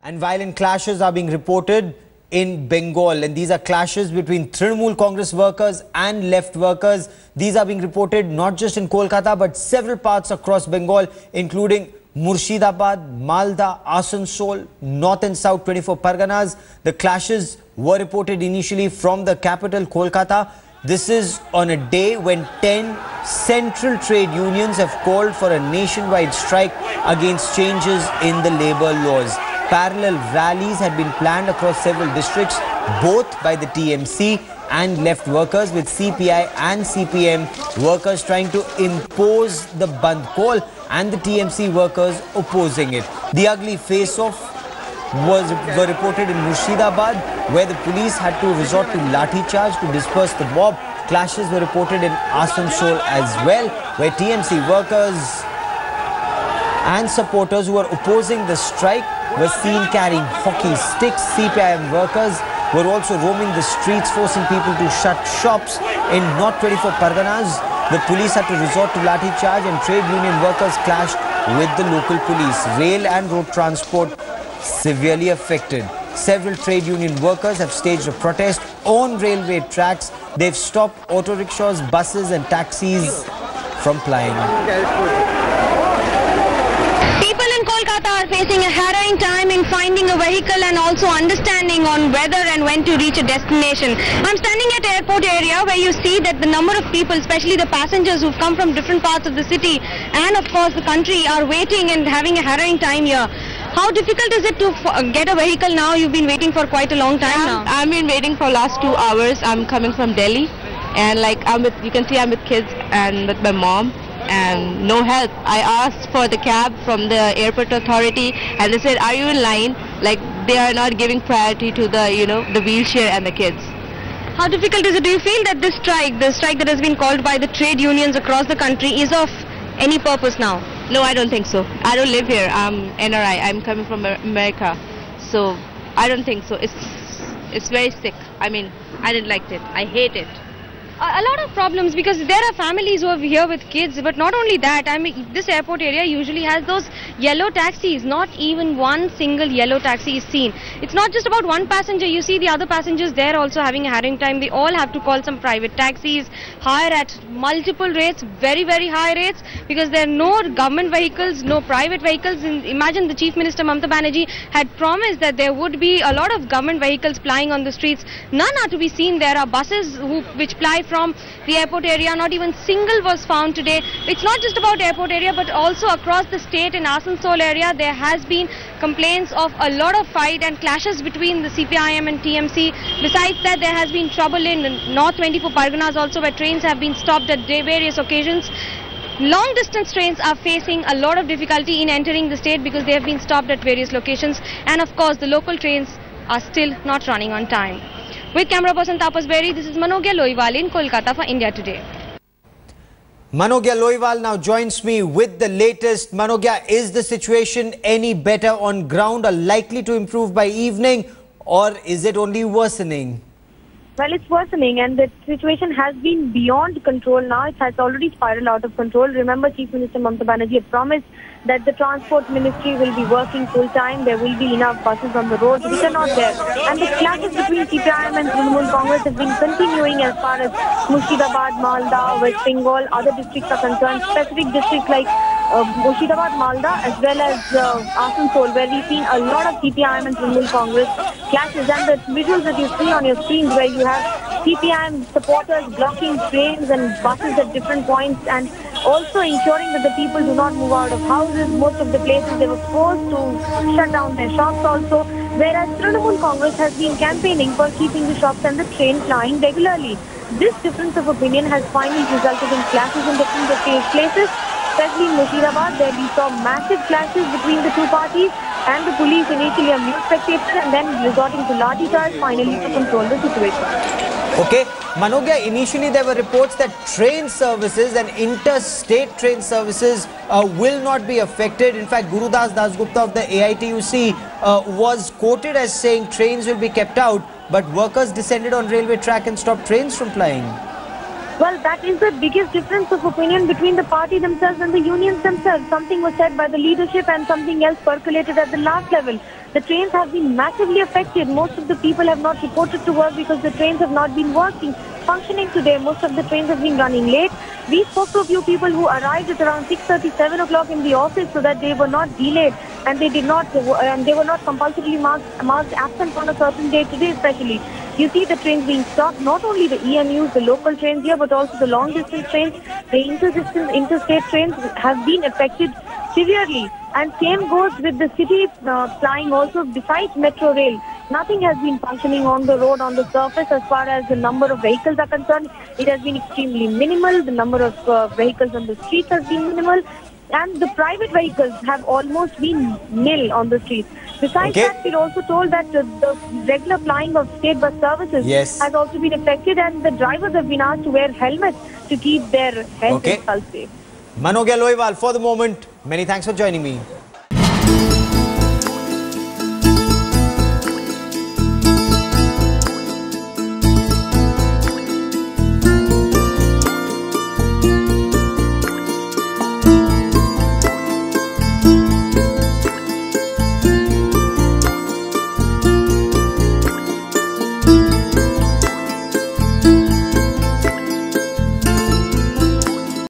And violent clashes are being reported in Bengal, and these are clashes between Trinamool Congress workers and left workers. These are being reported not just in Kolkata but several parts across Bengal, including Murshidabad, Malda, Asansol, North and South 24 Parganas. The clashes were reported initially from the capital Kolkata. This is on a day when 10 central trade unions have called for a nationwide strike against changes in the labour laws. Parallel rallies had been planned across several districts, both by the TMC and left workers, with CPI and CPM workers trying to impose the Bandh call and the TMC workers opposing it. The ugly face-off were reported in Murshidabad, where the police had to resort to lathi charge to disperse the mob. Clashes were reported in Asansol as well, where TMC workers and supporters who were opposing the strike were seen carrying hockey sticks. CPIM workers were also roaming the streets, forcing people to shut shops in North 24 Parganas. The police had to resort to lathi charge and trade union workers clashed with the local police. Rail and road transport severely affected. Several trade union workers have staged a protest on railway tracks. They've stopped auto rickshaws, buses and taxis from plying. People in Kolkata are facing a harrowing time in finding a vehicle and also understanding on whether and when to reach a destination. I'm standing at airport area where you see that the number of people, especially the passengers who've come from different parts of the city and of course the country, are waiting and having a harrowing time here. How difficult is it to get a vehicle now? You've been waiting for quite a long time now. I've been waiting for last 2 hours. I'm coming from Delhi, and you can see I'm with kids and with my mom, and no help. I asked for the cab from the airport authority, and they said, "Are you in line?" Like they are not giving priority to the wheelchair and the kids. How difficult is it? Do you feel that the strike that has been called by the trade unions across the country, is of any purpose now? No, I don't think so. I don't live here. I'm NRI. I'm coming from America, so I don't think so. It's very sick. I mean, I didn't like it. I hate it. A lot of problems, because there are families who are here with kids, but not only that, I mean, this airport area usually has those yellow taxis. Not even one single yellow taxi is seen. It's not just about one passenger. You see the other passengers there also having a harrowing time. They all have to call some private taxis, hire at multiple rates, very, very high rates, because there are no government vehicles, no private vehicles. Imagine the Chief Minister Mamata Banerjee had promised that there would be a lot of government vehicles plying on the streets. None are to be seen. There are buses which ply from the airport area. Not even single was found today. It's not just about airport area, but also across the state in Asansol area there has been complaints of a lot of fight and clashes between the CPIM and TMC. Besides that, there has been trouble in North 24 Parganas also, where trains have been stopped at various occasions. Long distance trains are facing a lot of difficulty in entering the state because they have been stopped at various locations, and of course the local trains are still not running on time. With camera person Tapas Berry, this is Manogya Loiwal in Kolkata for India Today. Manogya Loiwal now joins me with the latest. Manogya, is the situation any better on ground, or likely to improve by evening, or is it only worsening? Well, it's worsening, and the situation has been beyond control now. It has already spiraled out of control. Remember, Chief Minister Mamata Banerjee had promised that the Transport Ministry will be working full-time. There will be enough buses on the roads, which are not there. And the clashes between CPIM and Trinamool Congress have been continuing as far as Murshidabad, Malda, West Bengal, other districts are concerned. Specific districts like Murshidabad, Malda, as well as Asansol, where we've seen a lot of CPIM and Trinamool Congress clashes. And the visuals that you see on your screens, where you have CPIM supporters blocking trains and buses at different points, and also ensuring that the people do not move out of houses. Most of the places they were forced to shut down their shops also, whereas Trinamool Congress has been campaigning for keeping the shops and the train flying regularly. This difference of opinion has finally resulted in clashes in different places, especially in Murshidabad, where we saw massive clashes between the two parties, and the police initially amused spectators and then resorting to lathi charge finally to control the situation. Okay, Manogya, initially there were reports that train services and interstate train services will not be affected. In fact, Gurudas Dasgupta of the AITUC was quoted as saying trains will be kept out, but workers descended on railway track and stopped trains from plying. Well, that is the biggest difference of opinion between the party themselves and the unions themselves. Something was said by the leadership and something else percolated at the last level. The trains have been massively affected. Most of the people have not reported to work because the trains have not been functioning today. Most of the trains have been running late. We spoke to a few people who arrived at around 6:30, 7 o'clock in the office so that they were not delayed and they were not compulsorily marked absent on a certain day today especially. You see the trains being stopped, not only the EMUs, the local trains here, but also the long distance trains, the interstate trains have been affected severely. And same goes with the city flying also. Besides metro rail, nothing has been functioning on the road, on the surface. As far as the number of vehicles are concerned, it has been extremely minimal. The number of vehicles on the streets has been minimal. And the private vehicles have almost been nil on the streets. Besides that, we're also told that the regular flying of state bus services has also been affected, and the drivers have been asked to wear helmets to keep their health and health safe. Manogya Loiwal, for the moment, many thanks for joining me.